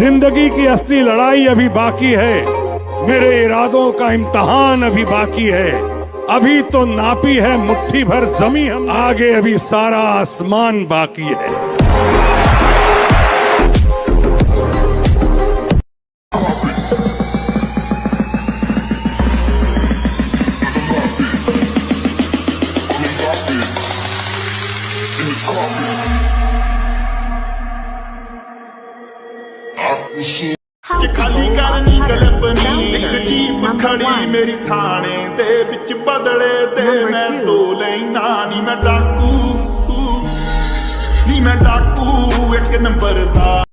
जिंदगी की असली लड़ाई अभी बाकी है, मेरे इरादों का इम्तहान अभी बाकी है। अभी तो नापी है मुट्ठी भर जमी हम, आगे अभी सारा आसमान बाकी है। ਕਿ ਖਾਲੀ ਕਰਨੀ ਕਲਪਨੀ ਇੱਕ ਜੀਪ ਖੜੀ ਮੇਰੀ ਥਾਣੇ ਦੇ ਵਿੱਚ ਬਦਲੇ ਤੇ ਮੈਂ ਧੋ ਲੈਣਾ ਨੀ ਮੈਂ ਡਾਕੂ ਇੱਕ ਨੰਬਰ ਦਾ